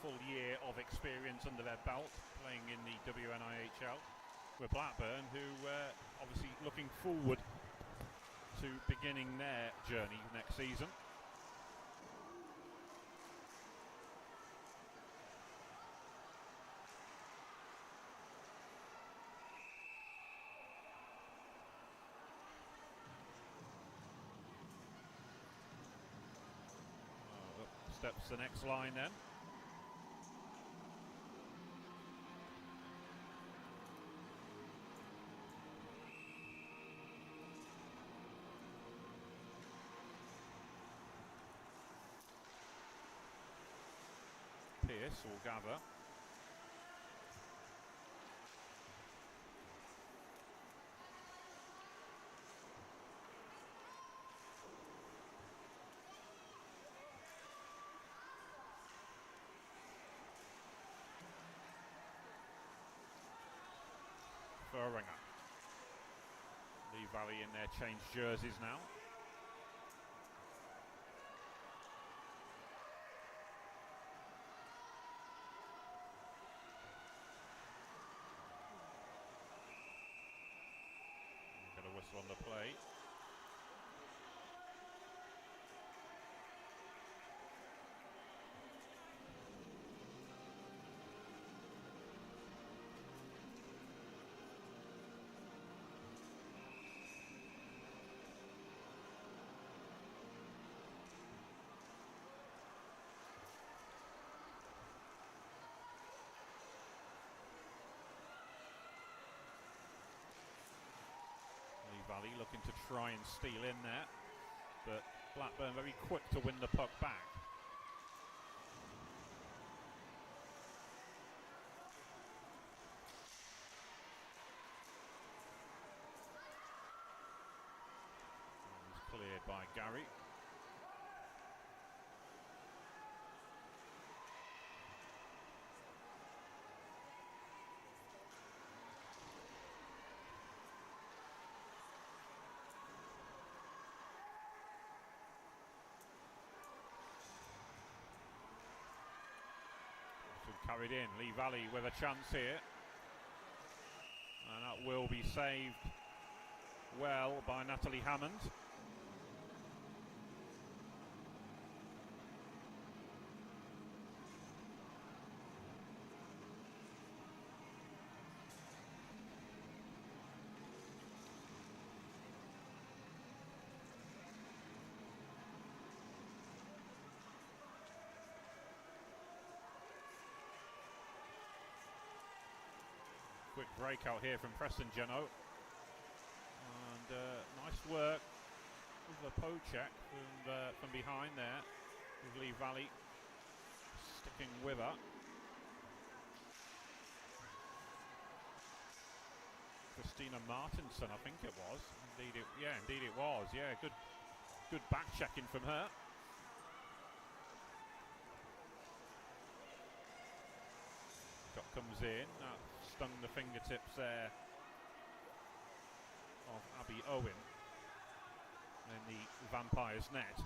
full year of experience under their belt playing in the WNIHL with Blackburn, who obviously looking forward to beginning their journey next season. Steps the next line then. Pearce will gather. Furringer. Lee Valley in their changed jerseys now. Got a whistle on the plate. Valley looking to try and steal in there, but Blackburn very quick to win the puck back. And it's cleared by Gary. Carried in, Lee Valley with a chance here, and that will be saved well by Natalie Hammond. Quick breakout here from Preston Jeno, and nice work with the poke check from behind there, with Lee Valley sticking with her. Christina Martinson, I think it was. Indeed it was. Yeah, good back checking from her. Shot comes in. That stung the fingertips there of Abby Owen in the Vampires net.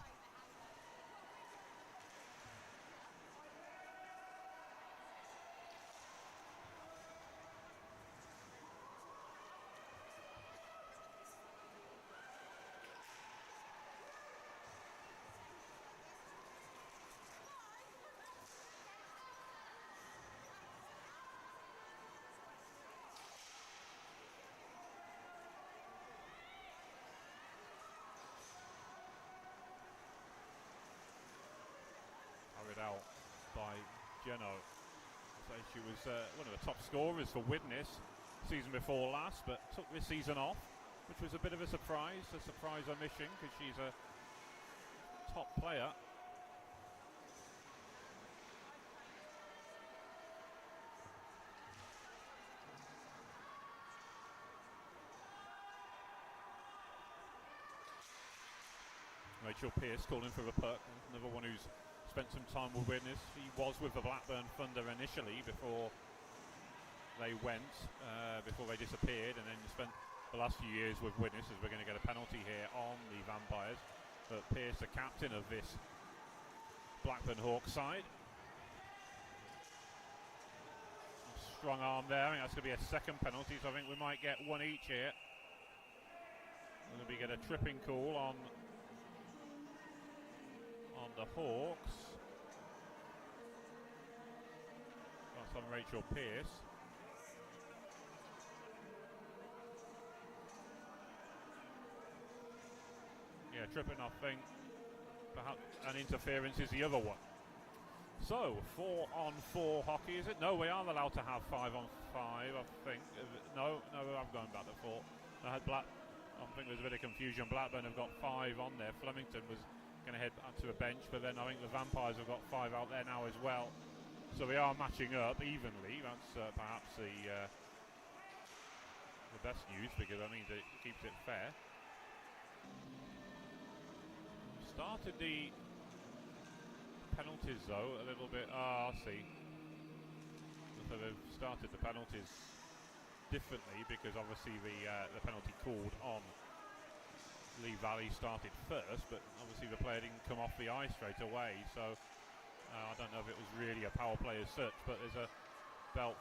Carried out by Jeno. So she was one of the top scorers for Widnes season before last, but took this season off, which was a bit of a surprise omission, because she's a top player. Rachel Pearce calling for the puck, another one who's spent some time with Widnes. She was with the Blackburn Thunder initially before they disappeared, and then spent the last few years with Widnes, as we're going to get a penalty here on the Vampires. But Pearce, the captain of this Blackburn Hawks side. strong arm there. I think that's going to be a second penalty, so I think we might get one each here. We're going to get a tripping call on the Hawks. That's on Rachel Pearce. Yeah, tripping, I think. Perhaps an interference is the other one. So, 4-on-4 hockey, is it? No, we aren't allowed to have 5-on-5, I think. No, I'm going back to 4. I think there's a bit of confusion. Blackburn have got 5 on there. Flemington was going to head to a bench, but then I think the Vampires have got 5 out there now as well. So we are matching up evenly. That's perhaps the best news, because that means it keeps it fair. Started the penalties though a little bit. I see. So they've started the penalties differently, because obviously the penalty called on Lee Valley started first, but obviously the player didn't come off the ice straight away. So I don't know if it was really a power play as such, but there's about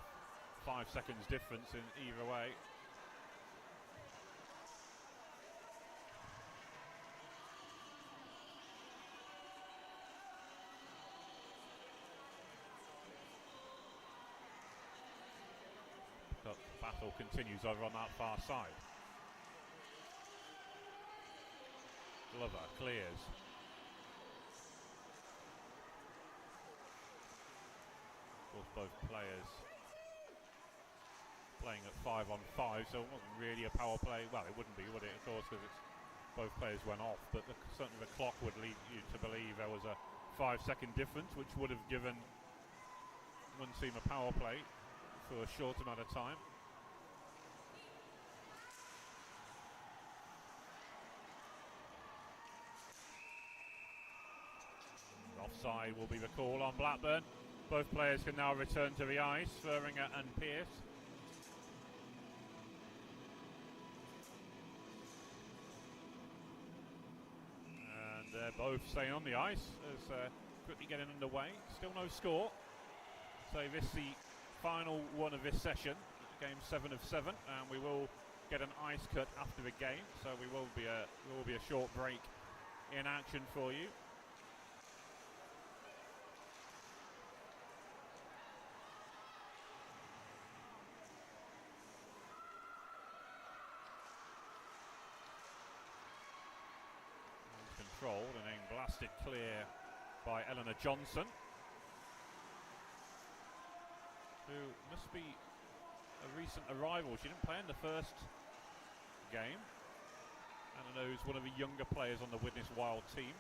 5 seconds difference in either way. The battle continues over on that far side. Glover clears. Of course, both players playing at 5-on-5, so it wasn't really a power play. Well, it wouldn't be, would it? Of course, because both players went off. But certainly the clock would lead you to believe there was a 5-second difference, which would have given one team a power play for a short amount of time. Offside will be the call on Blackburn. Both players can now return to the ice, Furringer and Pearce. And they're both staying on the ice as quickly getting underway. Still no score. So this is the final one of this session, game 7 of 7, and we will get an ice cut after the game. So there will be a short break in action for you. Controlled and then blasted clear by Eleanor Johnson, who must be a recent arrival. She didn't play in the first game, and I know he's one of the younger players on the Widnes Wild team.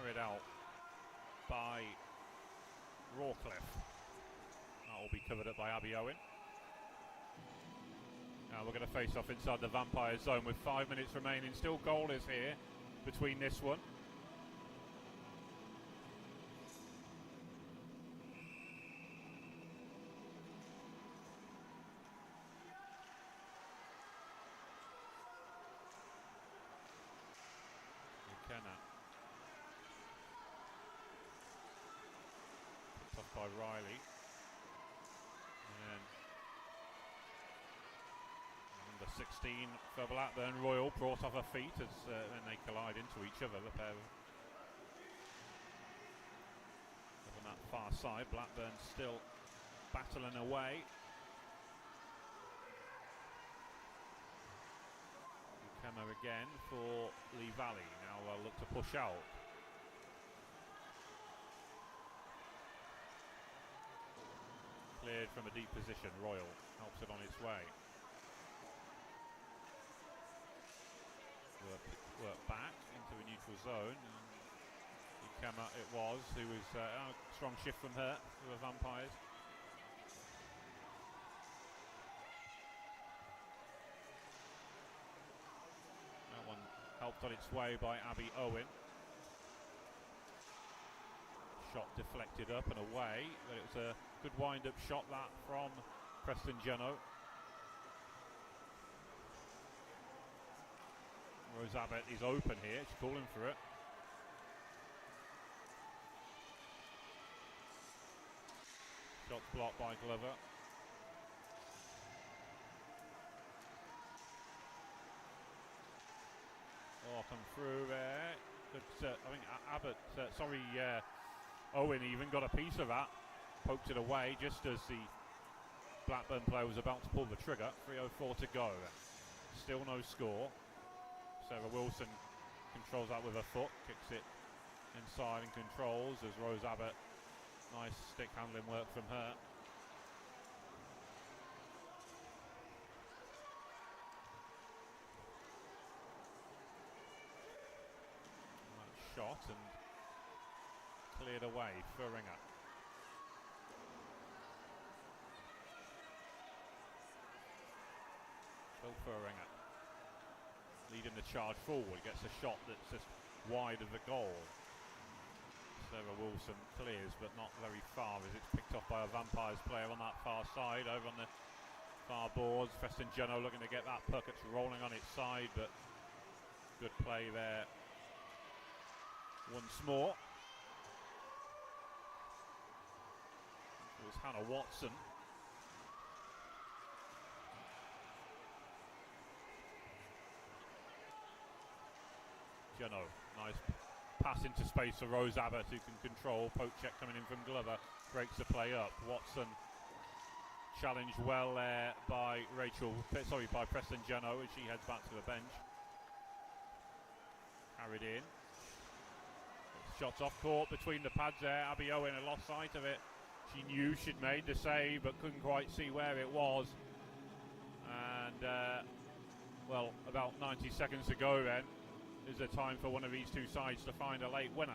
Carried out by Rawcliffe. That will be covered up by Abby Owen. Now we're going to face off inside the Vampire zone with 5 minutes remaining. Still goalless here between this one. McKenna. Picked off by Riley. And number 16 for Blackburn, Royal, brought off her feet as then they collide into each other. The pair on that far side, Blackburn still battling away. Camera again for Lee Valley. Now they'll look to push out. Cleared from a deep position. Royal helps it on its way. Work back into a neutral zone. Camera it was, who was a strong shift from her to the Vampires. That one helped on its way by Abby Owen. Shot deflected up and away, but it was a good wind-up shot that from Preston Jeno. Rose Abbott is open here, she's calling for it. Shots blocked by Glover. Oh, come through there. Good, I think Abbott, Owen even got a piece of that. Poked it away just as the Blackburn player was about to pull the trigger. 3:04 to go. Still no score. Sarah Wilson controls that with her foot. Kicks it inside and controls as Rose Abbott. Nice stick handling work from her. Shot and cleared away for Ringer. Phil Furringer leading the charge forward, gets a shot that's just wide of the goal. Sarah Wilson clears, but not very far as it's picked off by a Vampires player on that far side. Over on the far boards, Preston Jeno looking to get that puck. It's rolling on its side, but good play there once more. It was Hannah Watson. Jeno, nice pass into space for Rose Abbott, who can control. Poke check coming in from Glover, breaks the play up. Watson challenged well there by by Preston Jeno as she heads back to the bench. Carried in. Shots off court between the pads there. Abby Owen had lost sight of it. She knew she'd made the save but couldn't quite see where it was. And, well, about 90 seconds to go then. Is there time for one of these two sides to find a late winner?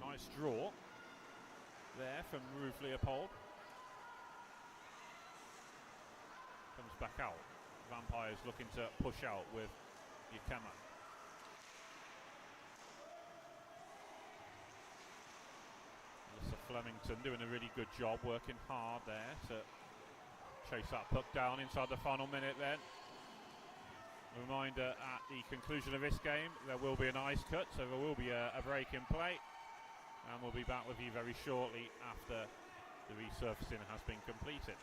Nice draw there from Ruth Leopold. Comes back out. Vampires looking to push out with Yakema. Melissa Flemington doing a really good job, working hard there to chase that puck down inside the final minute then. A reminder, at the conclusion of this game there will be an ice cut, so there will be a break in play, and we'll be back with you very shortly after the resurfacing has been completed.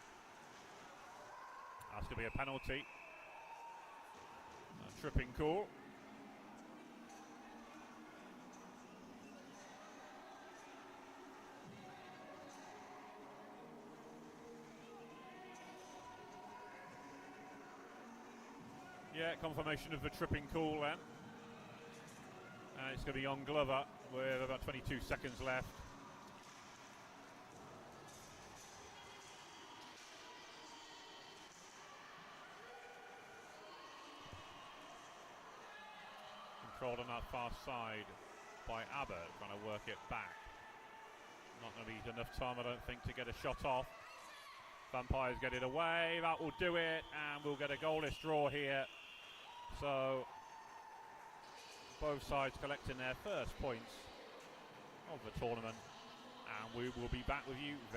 That's going to be a penalty. A tripping call. Yeah, confirmation of the tripping call then. And it's going to be on Glover with about 22 seconds left. Controlled on that far side by Abbott, trying to work it back. Not going to be enough time, I don't think, to get a shot off. Vampires get it away, that will do it, and we'll get a goalless draw here. So, both sides collecting their first points of the tournament, and we will be back with you